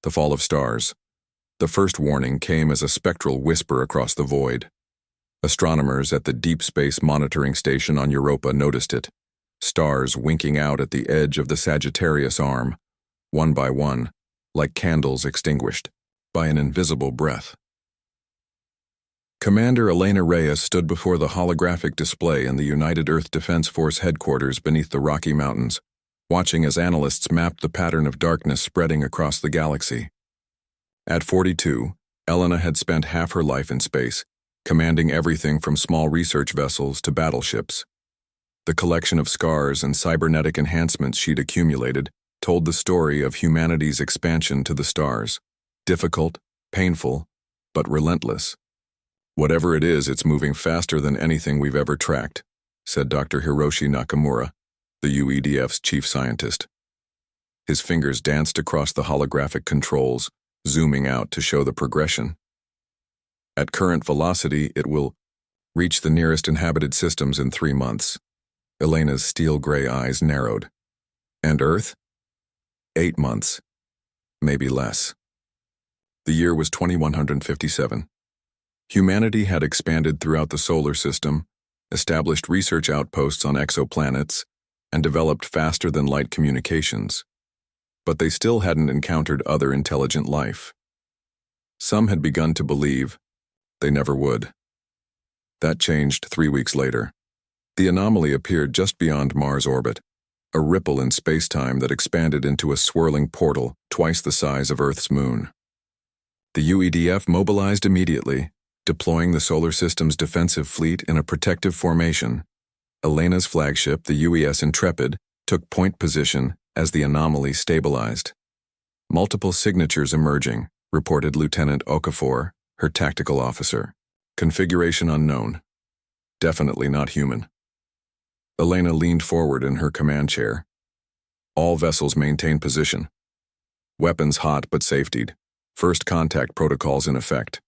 The fall of stars. The first warning came as a spectral whisper across the void. Astronomers at the Deep Space Monitoring Station on Europa noticed it, stars winking out at the edge of the Sagittarius arm, one by one, like candles extinguished by an invisible breath. Commander Elena Reyes stood before the holographic display in the United Earth Defense Force headquarters beneath the Rocky Mountains, watching as analysts mapped the pattern of darkness spreading across the galaxy. At 42, Elena had spent half her life in space, commanding everything from small research vessels to battleships. The collection of scars and cybernetic enhancements she'd accumulated told the story of humanity's expansion to the stars. Difficult, painful, but relentless. "Whatever it is, it's moving faster than anything we've ever tracked," said Dr. Hiroshi Nakamura, the UEDF's chief scientist. His fingers danced across the holographic controls, zooming out to show the progression. "At current velocity, it will reach the nearest inhabited systems in 3 months." Elena's steel-gray eyes narrowed. "And Earth?" 8 months. Maybe less. The year was 2157. Humanity had expanded throughout the solar system, established research outposts on exoplanets, and developed faster-than-light communications. But they still hadn't encountered other intelligent life. Some had begun to believe they never would. That changed 3 weeks later. The anomaly appeared just beyond Mars' orbit, a ripple in space-time that expanded into a swirling portal twice the size of Earth's moon. The UEDF mobilized immediately, deploying the solar system's defensive fleet in a protective formation. Elena's flagship, the UES Intrepid, took point position as the anomaly stabilized. "Multiple signatures emerging," reported Lieutenant Okafor, her tactical officer. "Configuration unknown. Definitely not human." Elena leaned forward in her command chair. "All vessels maintain position. Weapons hot but safetied. First contact protocols in effect."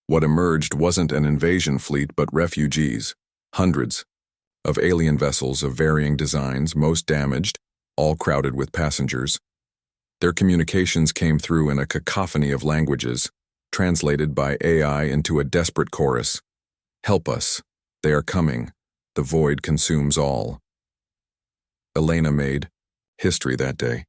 What emerged wasn't an invasion fleet but refugees, hundreds, of alien vessels of varying designs, most damaged, all crowded with passengers. Their communications came through in a cacophony of languages, translated by AI into a desperate chorus. "Help us. They are coming. The void consumes all." Elena made history that day,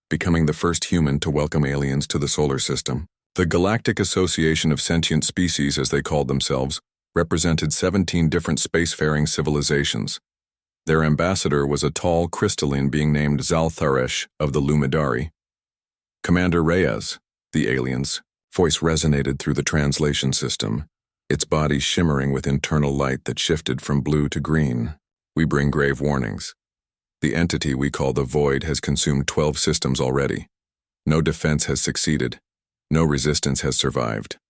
becoming the first human to welcome aliens to the solar system. The Galactic Association of Sentient Species, as they called themselves, represented 17 different spacefaring civilizations. Their ambassador was a tall crystalline being named Zaltharesh of the Lumidari. "Commander Reyes," the alien's voice resonated through the translation system, its body shimmering with internal light that shifted from blue to green. "We bring grave warnings. The entity we call the Void has consumed 12 systems already. No defense has succeeded. No resistance has survived."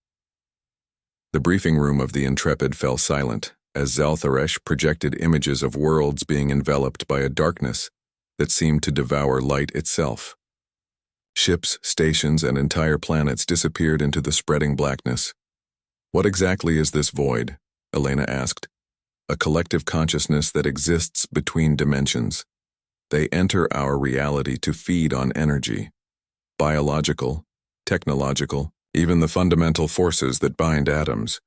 The briefing room of the Intrepid fell silent as Zaltharesh projected images of worlds being enveloped by a darkness that seemed to devour light itself. Ships, stations, and entire planets disappeared into the spreading blackness. "What exactly is this void?" Elena asked. "A collective consciousness that exists between dimensions. They enter our reality to feed on energy. Biological, technological, even the fundamental forces that bind atoms.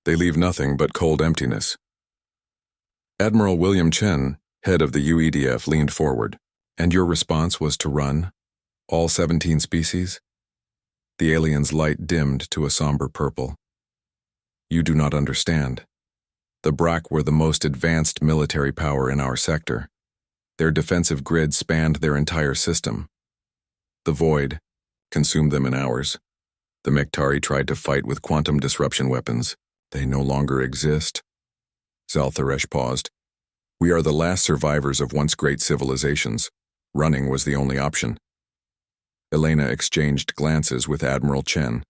They leave nothing but cold emptiness." Admiral William Chen, head of the UEDF, leaned forward. "And your response was to run? All 17 species?" The alien's light dimmed to a somber purple. "You do not understand. The Brak were the most advanced military power in our sector. Their defensive grid spanned their entire system. The Void consumed them in hours. The Mektari tried to fight with quantum disruption weapons. They no longer exist." Zaltharesh paused. "We are the last survivors of once great civilizations. Running was the only option." Elena exchanged glances with Admiral Chen.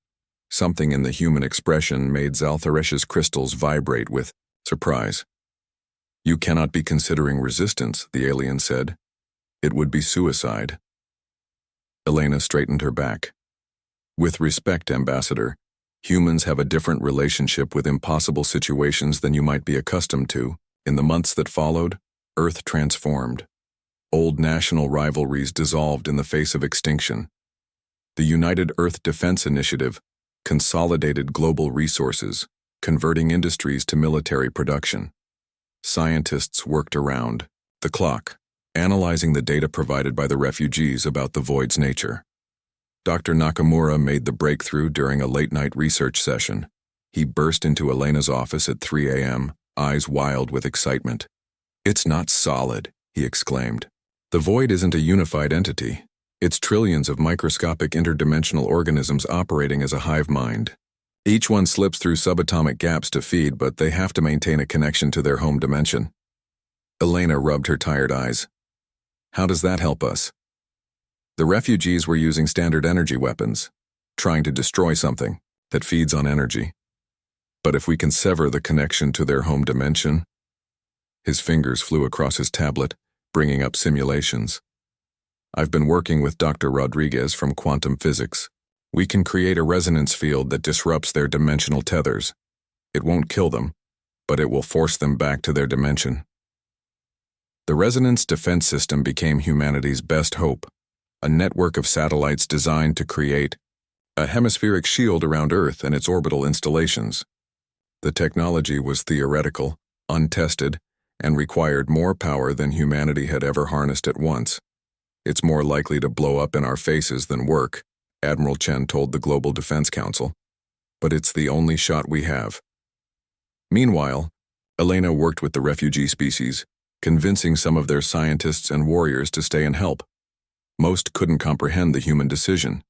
Something in the human expression made Zaltharesh's crystals vibrate with surprise. "You cannot be considering resistance," the alien said. "It would be suicide." Elena straightened her back. "With respect, Ambassador, humans have a different relationship with impossible situations than you might be accustomed to. In the months that followed, Earth transformed. Old national rivalries dissolved in the face of extinction. The United Earth Defense Initiative consolidated global resources, converting industries to military production. Scientists worked around the clock, analyzing the data provided by the refugees about the void's nature. Dr. Nakamura made the breakthrough during a late-night research session. He burst into Elena's office at 3 a.m., eyes wild with excitement. "It's not solid," he exclaimed. "The void isn't a unified entity. It's trillions of microscopic interdimensional organisms operating as a hive mind. Each one slips through subatomic gaps to feed, but they have to maintain a connection to their home dimension." Elena rubbed her tired eyes. "How does that help us?" The refugees were using standard energy weapons, trying to destroy something that feeds on energy. But if we can sever the connection to their home dimension... His fingers flew across his tablet, bringing up simulations. "I've been working with Dr. Rodriguez from quantum physics. We can create a resonance field that disrupts their dimensional tethers. It won't kill them, but it will force them back to their dimension." The Resonance Defense System became humanity's best hope, a network of satellites designed to create a hemispheric shield around Earth and its orbital installations. The technology was theoretical, untested, and required more power than humanity had ever harnessed at once. "It's more likely to blow up in our faces than work," Admiral Chen told the Global Defense Council. "But it's the only shot we have." Meanwhile, Elena worked with the refugee species, convincing some of their scientists and warriors to stay and help. Most couldn't comprehend the human decision.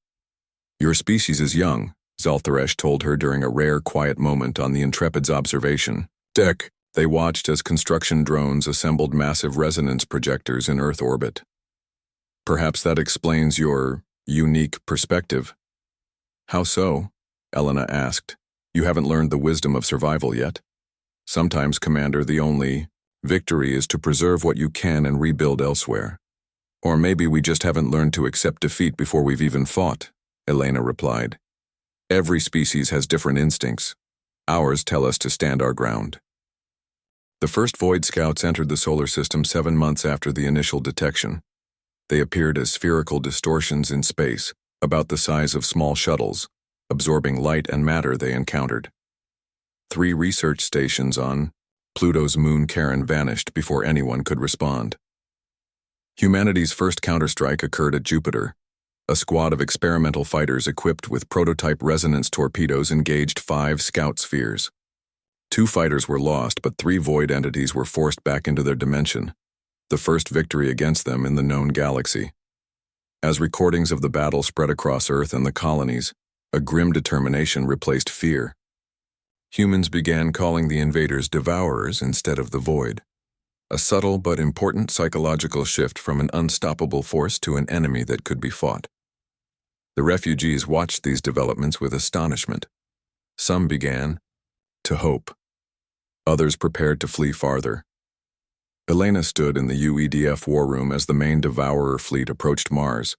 "Your species is young," Zaltharesh told her during a rare quiet moment on the Intrepid's observation deck. They watched as construction drones assembled massive resonance projectors in Earth orbit. "Perhaps that explains your unique perspective." "How so?" Elena asked. "You haven't learned the wisdom of survival yet." "Sometimes, Commander, the only victory is to preserve what you can and rebuild elsewhere. Or maybe we just haven't learned to accept defeat before we've even fought," Elena replied. "Every species has different instincts. Ours tell us to stand our ground." The first Void Scouts entered the solar system 7 months after the initial detection. They appeared as spherical distortions in space, about the size of small shuttles, absorbing light and matter they encountered. 3 research stations on Pluto's moon Charon vanished before anyone could respond. Humanity's first counterstrike occurred at Jupiter. A squad of experimental fighters equipped with prototype resonance torpedoes engaged 5 scout spheres. 2 fighters were lost, but 3 void entities were forced back into their dimension, the first victory against them in the known galaxy. As recordings of the battle spread across Earth and the colonies, a grim determination replaced fear. Humans began calling the invaders devourers instead of the void. A subtle but important psychological shift from an unstoppable force to an enemy that could be fought. The refugees watched these developments with astonishment. Some began to hope. Others prepared to flee farther. Elena stood in the UEDF war room as the main Devourer fleet approached Mars.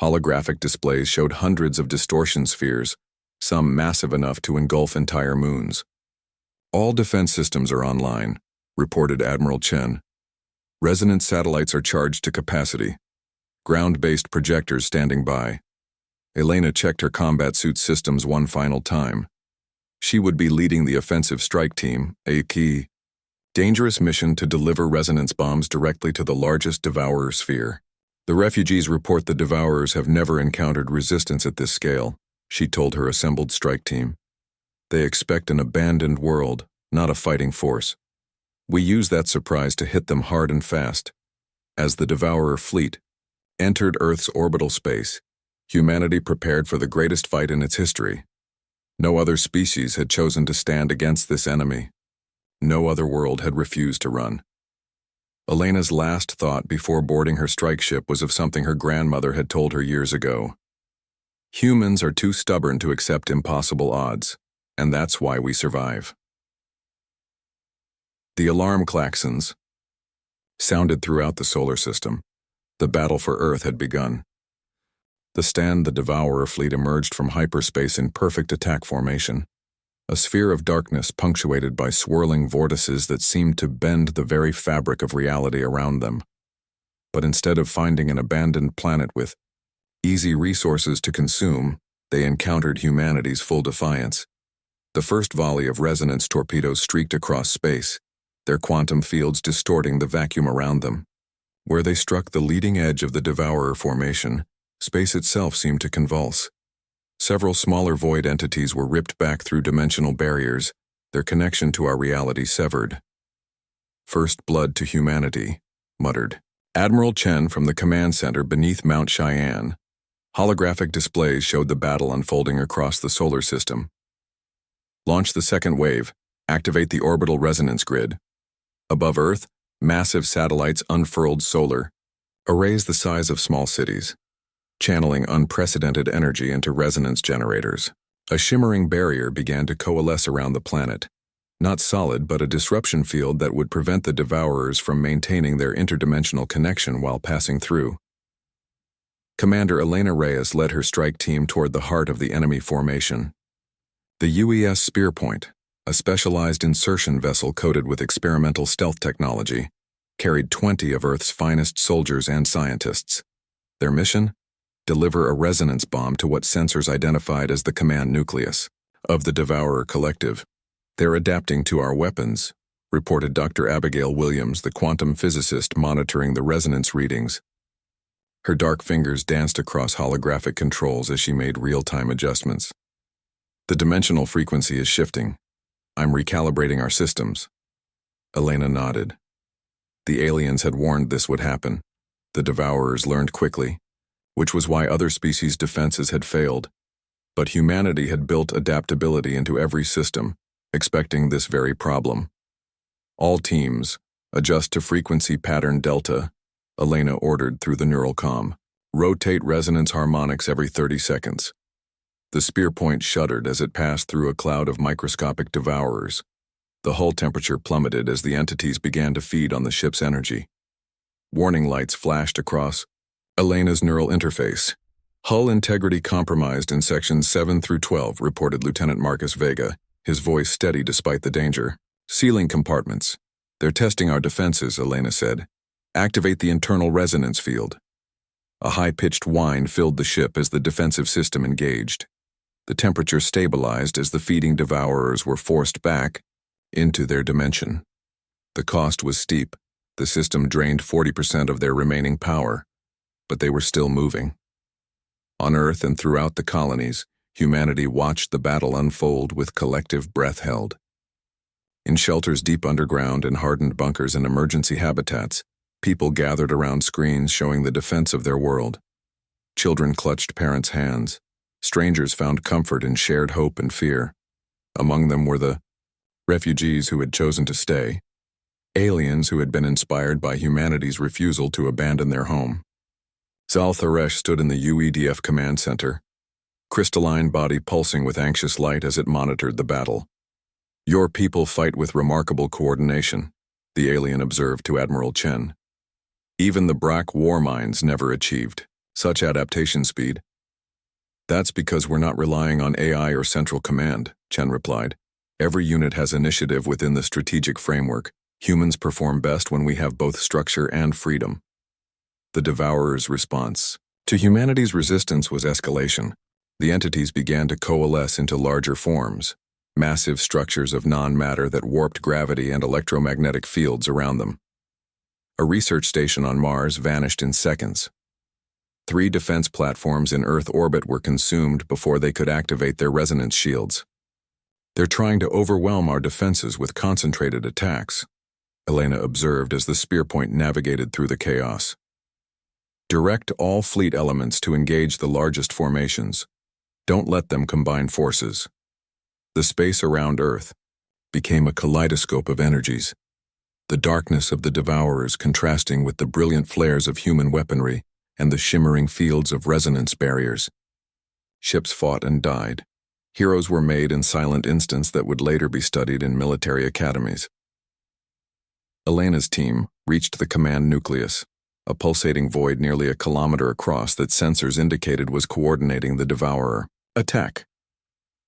Holographic displays showed hundreds of distortion spheres, some massive enough to engulf entire moons. "All defense systems are online," reported Admiral Chen. "Resonance satellites are charged to capacity. Ground-based projectors standing by." Elena checked her combat suit systems one final time. She would be leading the offensive strike team, a key, dangerous mission to deliver resonance bombs directly to the largest Devourer sphere. "The refugees report the Devourers have never encountered resistance at this scale," she told her assembled strike team. "They expect an abandoned world, not a fighting force. We use that surprise to hit them hard and fast." As the Devourer fleet entered Earth's orbital space, humanity prepared for the greatest fight in its history. No other species had chosen to stand against this enemy. No other world had refused to run. Elena's last thought before boarding her strike ship was of something her grandmother had told her years ago. Humans are too stubborn to accept impossible odds, and that's why we survive. The alarm klaxons sounded throughout the solar system. The battle for Earth had begun. The Devourer fleet emerged from hyperspace in perfect attack formation, a sphere of darkness punctuated by swirling vortices that seemed to bend the very fabric of reality around them. But instead of finding an abandoned planet with Easy resources to consume, they encountered humanity's full defiance. The first volley of resonance torpedoes streaked across space, their quantum fields distorting the vacuum around them. Where they struck the leading edge of the Devourer formation, space itself seemed to convulse. Several smaller void entities were ripped back through dimensional barriers, their connection to our reality severed. "First blood to humanity," muttered Admiral Chen from the command center beneath Mount Cheyenne. Holographic displays showed the battle unfolding across the solar system. "Launch the second wave. Activate the orbital resonance grid." Above Earth, massive satellites unfurled solar arrays the size of small cities, channeling unprecedented energy into resonance generators. A shimmering barrier began to coalesce around the planet, not solid but a disruption field that would prevent the Devourers from maintaining their interdimensional connection while passing through. Commander Elena Reyes led her strike team toward the heart of the enemy formation. The UES Spearpoint, a specialized insertion vessel coated with experimental stealth technology, carried 20 of Earth's finest soldiers and scientists. Their mission? Deliver a resonance bomb to what sensors identified as the command nucleus of the Devourer Collective. "They're adapting to our weapons," reported Dr. Abigail Williams, the quantum physicist monitoring the resonance readings. Her dark fingers danced across holographic controls as she made real-time adjustments. "The dimensional frequency is shifting. I'm recalibrating our systems." Elena nodded. The aliens had warned this would happen. The Devourers learned quickly, which was why other species' defenses had failed. But humanity had built adaptability into every system, expecting this very problem. "All teams, adjust to frequency pattern delta," Elena ordered through the neural comm. "Rotate resonance harmonics every 30 seconds. The Spearpoint shuddered as it passed through a cloud of microscopic Devourers. The hull temperature plummeted as the entities began to feed on the ship's energy. Warning lights flashed across Elena's neural interface. "Hull integrity compromised in sections 7 through 12, reported Lieutenant Marcus Vega, his voice steady despite the danger. "Sealing compartments. They're testing our defenses," Elena said. "Activate the internal resonance field." A high-pitched whine filled the ship as the defensive system engaged. The temperature stabilized as the feeding Devourers were forced back into their dimension. The cost was steep. The system drained 40% of their remaining power, but they were still moving. On Earth and throughout the colonies, humanity watched the battle unfold with collective breath held. In shelters deep underground and hardened bunkers and emergency habitats, people gathered around screens showing the defense of their world. Children clutched parents' hands. Strangers found comfort in shared hope and fear. Among them were the refugees who had chosen to stay, aliens who had been inspired by humanity's refusal to abandon their home. Zal Tharesh stood in the UEDF command center, crystalline body pulsing with anxious light as it monitored the battle. "Your people fight with remarkable coordination," the alien observed to Admiral Chen. "Even the Brack war minds never achieved such adaptation speed." "That's because we're not relying on AI or central command," Chen replied. "Every unit has initiative within the strategic framework. Humans perform best when we have both structure and freedom." The Devourer's response to humanity's resistance was escalation. The entities began to coalesce into larger forms, massive structures of non-matter that warped gravity and electromagnetic fields around them. A research station on Mars vanished in seconds. 3 defense platforms in Earth orbit were consumed before they could activate their resonance shields. "They're trying to overwhelm our defenses with concentrated attacks," Elena observed as the Spearpoint navigated through the chaos. "Direct all fleet elements to engage the largest formations. Don't let them combine forces." The space around Earth became a kaleidoscope of energies, the darkness of the Devourers contrasting with the brilliant flares of human weaponry and the shimmering fields of resonance barriers. Ships fought and died. Heroes were made in silent instants that would later be studied in military academies. Elena's team reached the command nucleus, a pulsating void nearly a kilometer across that sensors indicated was coordinating the Devourer attack.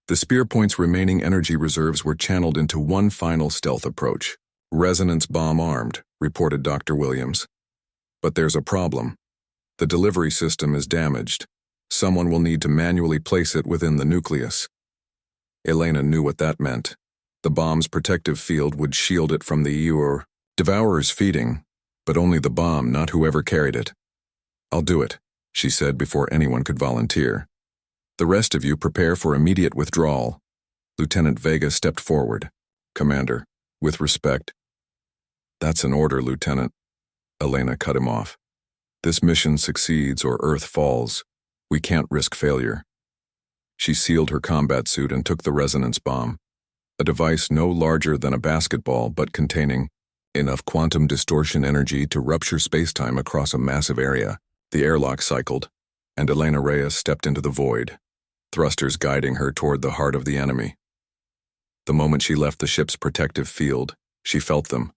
The Spearpoint's remaining energy reserves were channeled into one final stealth approach. "Resonance bomb armed," reported Dr. Williams. "But there's a problem. The delivery system is damaged. Someone will need to manually place it within the nucleus. Elena knew what that meant. The bomb's protective field would shield it from the devourer's feeding, but only the bomb, not whoever carried it. "I'll do it," she said before anyone could volunteer. "The rest of you prepare for immediate withdrawal." Lieutenant Vega stepped forward. "Commander, with respect." "That's an order, Lieutenant." Elena cut him off. "This mission succeeds or Earth falls. We can't risk failure." She sealed her combat suit and took the resonance bomb, a device no larger than a basketball but containing enough quantum distortion energy to rupture spacetime across a massive area. The airlock cycled, and Elena Reyes stepped into the void, thrusters guiding her toward the heart of the enemy. The moment she left the ship's protective field, she felt them,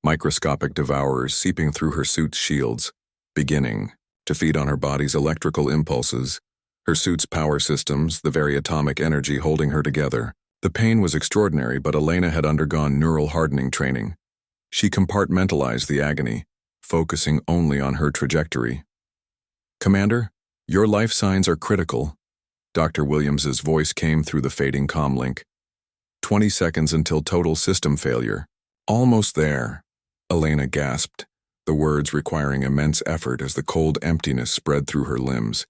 microscopic devourers seeping through her suit's shields, beginning to feed on her body's electrical impulses, her suit's power systems, the very atomic energy holding her together. The pain was extraordinary, but Elena had undergone neural hardening training. She compartmentalized the agony, focusing only on her trajectory. "Commander, your life signs are critical." Dr. Williams's voice came through the fading comlink. 20 seconds until total system failure. "Almost there," Elena gasped, the words requiring immense effort as the cold emptiness spread through her limbs.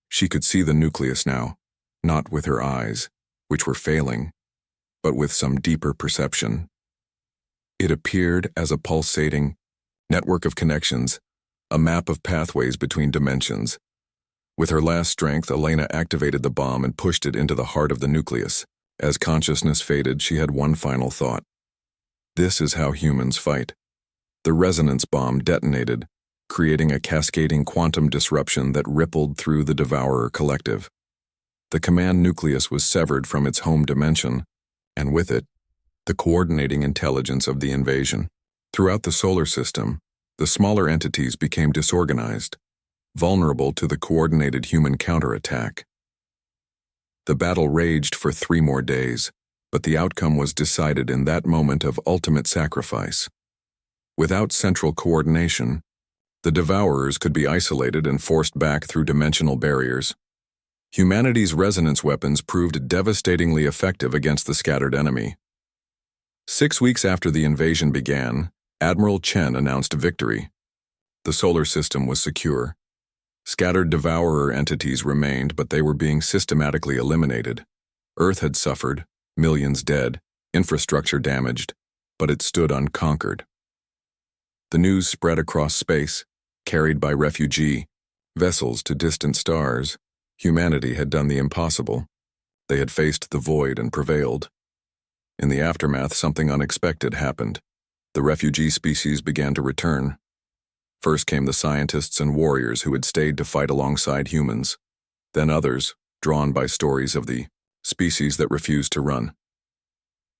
She could see the nucleus now, not with her eyes, which were failing, but with some deeper perception. It appeared as a pulsating network of connections, a map of pathways between dimensions. With her last strength, Elena activated the bomb and pushed it into the heart of the nucleus. As consciousness faded, she had one final thought. This is how humans fight. The resonance bomb detonated, creating a cascading quantum disruption that rippled through the Devourer collective. The command nucleus was severed from its home dimension, and with it, the coordinating intelligence of the invasion. Throughout the solar system, the smaller entities became disorganized, vulnerable to the coordinated human counterattack. The battle raged for 3 more days, but the outcome was decided in that moment of ultimate sacrifice. Without central coordination, the Devourers could be isolated and forced back through dimensional barriers. Humanity's resonance weapons proved devastatingly effective against the scattered enemy. 6 weeks after the invasion began, Admiral Chen announced victory. The solar system was secure. Scattered Devourer entities remained, but they were being systematically eliminated. Earth had suffered, millions dead, infrastructure damaged, but it stood unconquered. The news spread across space, carried by refugee vessels to distant stars. Humanity had done the impossible. They had faced the void and prevailed. In the aftermath, something unexpected happened. The refugee species began to return. First came the scientists and warriors who had stayed to fight alongside humans. Then others, drawn by stories of the species that refused to run.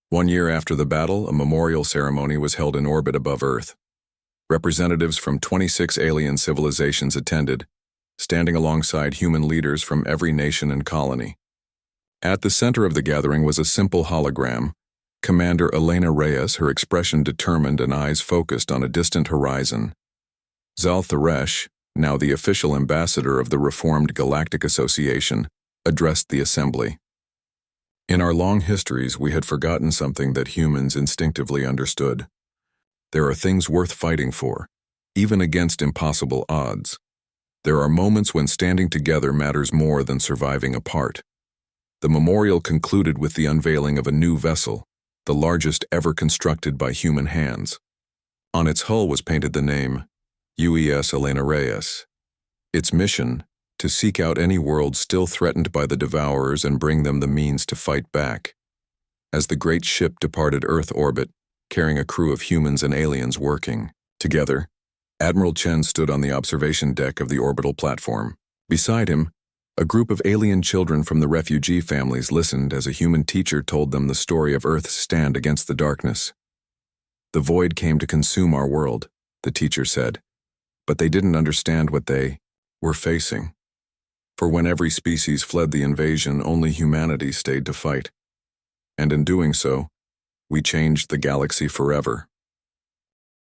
1 year after the battle, a memorial ceremony was held in orbit above Earth. Representatives from 26 alien civilizations attended, standing alongside human leaders from every nation and colony. At the center of the gathering was a simple hologram, Commander Elena Reyes, her expression determined and eyes focused on a distant horizon. Zal Tharesh, now the official ambassador of the reformed Galactic Association, addressed the assembly. In our long histories, we had forgotten something that humans instinctively understood. There are things worth fighting for, even against impossible odds. There are moments when standing together matters more than surviving apart. The memorial concluded with the unveiling of a new vessel, the largest ever constructed by human hands. On its hull was painted the name, UES Elena Reyes. Its mission, to seek out any world still threatened by the Devourers and bring them the means to fight back. As the great ship departed Earth orbit, carrying a crew of humans and aliens working together, Admiral Chen stood on the observation deck of the orbital platform. Beside him, a group of alien children from the refugee families listened as a human teacher told them the story of Earth's stand against the darkness. The void came to consume our world, the teacher said, but they didn't understand what they were facing. For when every species fled the invasion, only humanity stayed to fight. And in doing so, we changed the galaxy forever.